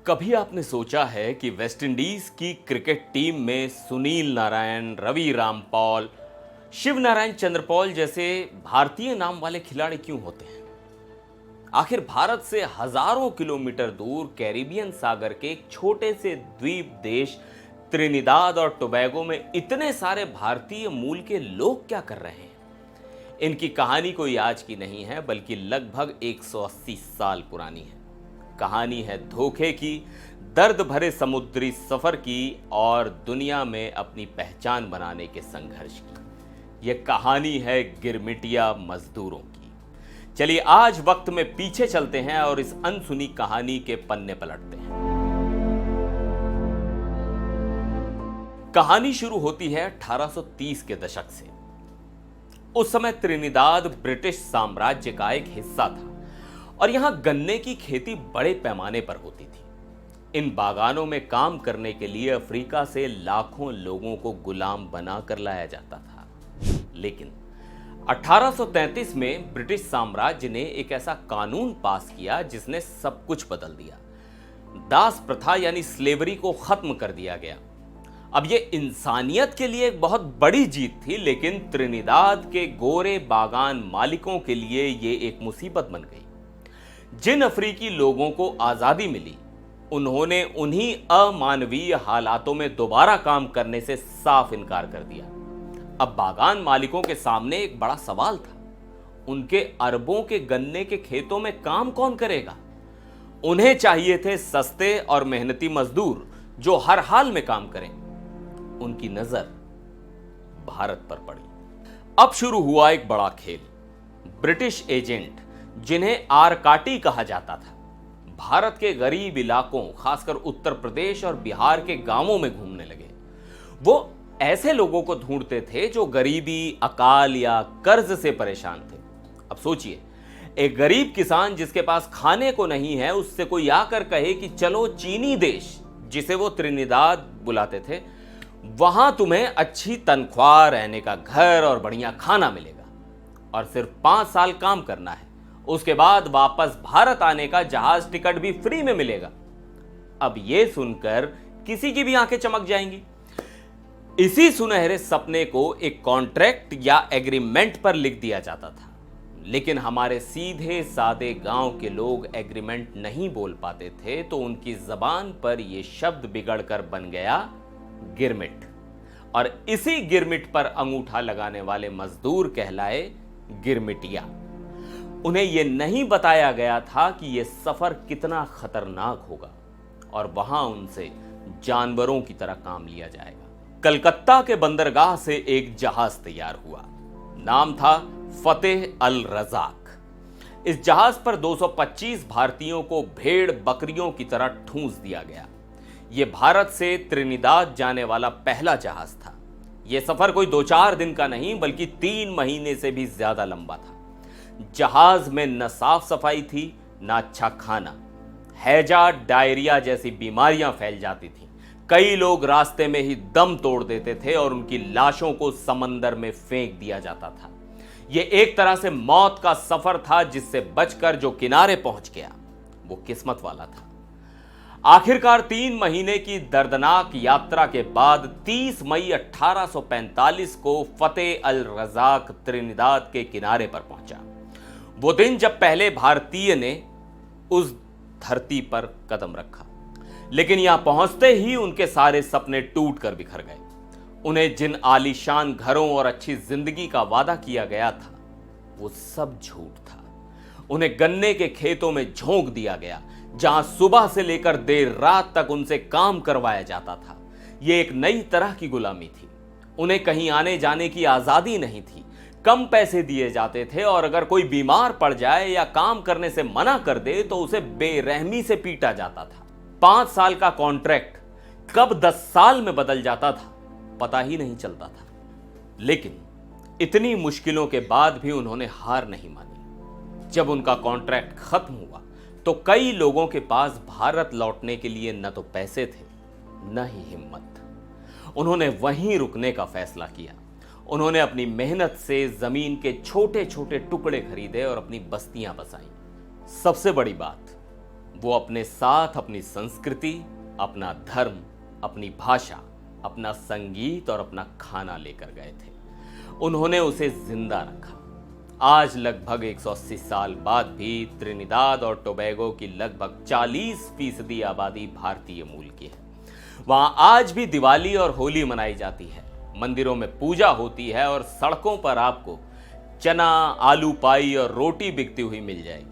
कभी आपने सोचा है कि वेस्टइंडीज की क्रिकेट टीम में सुनील नारायण, रवि रामपाल, शिव नारायण चंद्रपॉल जैसे भारतीय नाम वाले खिलाड़ी क्यों होते हैं? आखिर भारत से हजारों किलोमीटर दूर कैरिबियन सागर के एक छोटे से द्वीप देश त्रिनिदाद और टोबैगो में इतने सारे भारतीय मूल के लोग क्या कर रहे हैं? इनकी कहानी कोई आज की नहीं है, बल्कि लगभग 180 साल पुरानी है। कहानी है धोखे की, दर्द भरे समुद्री सफर की और दुनिया में अपनी पहचान बनाने के संघर्ष की। यह कहानी है गिरमिटिया मजदूरों की। चलिए आज वक्त में पीछे चलते हैं और इस अनसुनी कहानी के पन्ने पलटते हैं। कहानी शुरू होती है 1830 के दशक से। उस समय त्रिनिदाद ब्रिटिश साम्राज्य का एक हिस्सा था और यहां गन्ने की खेती बड़े पैमाने पर होती थी। इन बागानों में काम करने के लिए अफ्रीका से लाखों लोगों को गुलाम बनाकर लाया जाता था। लेकिन 1833 में ब्रिटिश साम्राज्य ने एक ऐसा कानून पास किया जिसने सब कुछ बदल दिया। दास प्रथा यानी स्लेवरी को खत्म कर दिया गया। अब यह इंसानियत के लिए एक बहुत बड़ी जीत थी, लेकिन त्रिनिदाद के गोरे बागान मालिकों के लिए यह एक मुसीबत बन गई। जिन अफ्रीकी लोगों को आजादी मिली, उन्होंने उन्हीं अमानवीय हालातों में दोबारा काम करने से साफ इनकार कर दिया। अब बागान मालिकों के सामने एक बड़ा सवाल था। उनके अरबों के गन्ने के खेतों में काम कौन करेगा? उन्हें चाहिए थे सस्ते और मेहनती मजदूर जो हर हाल में काम करें। उनकी नजर भारत पर पड़ी। अब शुरू हुआ एक बड़ा खेल। ब्रिटिश एजेंट, जिन्हें आरकाटी कहा जाता था, भारत के गरीब इलाकों, खासकर उत्तर प्रदेश और बिहार के गांवों में घूमने लगे। वो ऐसे लोगों को ढूंढते थे जो गरीबी, अकाल या कर्ज से परेशान थे। अब सोचिए, एक गरीब किसान जिसके पास खाने को नहीं है, उससे कोई आकर कहे कि चलो चीनी देश, जिसे वो त्रिनिदाद बुलाते थे, वहां तुम्हें अच्छी तनख्वाह, रहने का घर और बढ़िया खाना मिलेगा और सिर्फ 5 साल काम करना है। उसके बाद वापस भारत आने का जहाज टिकट भी फ्री में मिलेगा। अब यह सुनकर किसी की भी आंखें चमक जाएंगी। इसी सुनहरे सपने को एक कॉन्ट्रैक्ट या एग्रीमेंट पर लिख दिया जाता था। लेकिन हमारे सीधे सादे गांव के लोग एग्रीमेंट नहीं बोल पाते थे, तो उनकी जबान पर यह शब्द बिगड़कर बन गया गिरमिट। और इसी गिरमिट पर अंगूठा लगाने वाले मजदूर कहलाए गिरमिटिया। उन्हें यह नहीं बताया गया था कि यह सफर कितना खतरनाक होगा और वहां उनसे जानवरों की तरह काम लिया जाएगा। कलकत्ता के बंदरगाह से एक जहाज तैयार हुआ। नाम था फतेह अल रजाक। इस जहाज पर 225 भारतीयों को भेड़ बकरियों की तरह ठूंस दिया गया। यह भारत से त्रिनिदाद जाने वाला पहला जहाज था। यह सफर कोई 2-4 दिन का नहीं, बल्कि 3 महीने से भी ज्यादा लंबा था। जहाज में न साफ सफाई थी, न अच्छा खाना। हैजा, डायरिया जैसी बीमारियां फैल जाती थीं। कई लोग रास्ते में ही दम तोड़ देते थे और उनकी लाशों को समंदर में फेंक दिया जाता था। यह एक तरह से मौत का सफर था, जिससे बचकर जो किनारे पहुंच गया वो किस्मत वाला था। आखिरकार 3 महीने की दर्दनाक यात्रा के बाद 30 मई 1845 को फतेह अल रजाक त्रिनिदाद के किनारे पर पहुंचा। वो दिन जब पहले भारतीय ने उस धरती पर कदम रखा। लेकिन यहां पहुंचते ही उनके सारे सपने टूट कर बिखर गए। उन्हें जिन आलीशान घरों और अच्छी जिंदगी का वादा किया गया था, वो सब झूठ था। उन्हें गन्ने के खेतों में झोंक दिया गया, जहां सुबह से लेकर देर रात तक उनसे काम करवाया जाता था। यह एक नई तरह की गुलामी थी। उन्हें कहीं आने जाने की आजादी नहीं थी। कम पैसे दिए जाते थे और अगर कोई बीमार पड़ जाए या काम करने से मना कर दे तो उसे बेरहमी से पीटा जाता था। 5 साल का कॉन्ट्रैक्ट कब 10 साल में बदल जाता था, पता ही नहीं चलता था। लेकिन इतनी मुश्किलों के बाद भी उन्होंने हार नहीं मानी। जब उनका कॉन्ट्रैक्ट खत्म हुआ तो कई लोगों के पास भारत लौटने के लिए न तो पैसे थे, न ही हिम्मत। उन्होंने वहीं रुकने का फैसला किया। उन्होंने अपनी मेहनत से जमीन के छोटे छोटे टुकड़े खरीदे और अपनी बस्तियां बसाई। सबसे बड़ी बात, वो अपने साथ अपनी संस्कृति, अपना धर्म, अपनी भाषा, अपना संगीत और अपना खाना लेकर गए थे। उन्होंने उसे जिंदा रखा। आज लगभग 180 साल बाद भी त्रिनिदाद और टोबैगो की लगभग 40% आबादी भारतीय मूल की है। वहां आज भी दिवाली और होली मनाई जाती है, मंदिरों में पूजा होती है और सड़कों पर आपको चना, आलू पाई और रोटी बिकती हुई मिल जाएगी।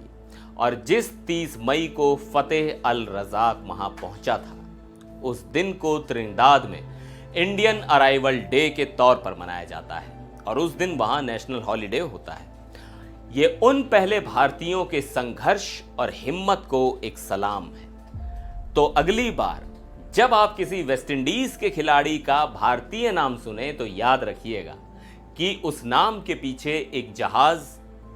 और जिस 30 मई को फतेह अल रज़ाक वहां पहुंचा था, उस दिन को त्रिनिदाद में इंडियन अराइवल डे के तौर पर मनाया जाता है और उस दिन वहां नेशनल हॉलिडे होता है। ये उन पहले भारतीयों के संघर्ष और हिम्मत को एक सलाम है। तो अगली बार जब आप किसी वेस्ट इंडीज के खिलाड़ी का भारतीय नाम सुने तो याद रखिएगा कि उस नाम के पीछे एक जहाज,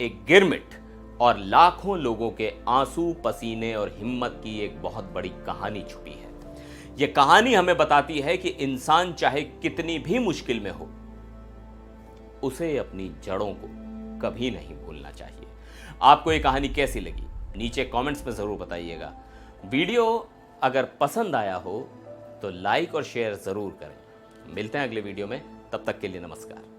एक गिरमिट और लाखों लोगों के आंसू, पसीने और हिम्मत की एक बहुत बड़ी कहानी छुपी है। यह कहानी हमें बताती है कि इंसान चाहे कितनी भी मुश्किल में हो, उसे अपनी जड़ों को कभी नहीं भूलना चाहिए। आपको ये कहानी कैसी लगी नीचे कमेंट्स में जरूर बताइएगा। वीडियो अगर पसंद आया हो तो लाइक और शेयर जरूर करें। मिलते हैं अगले वीडियो में, तब तक के लिए नमस्कार।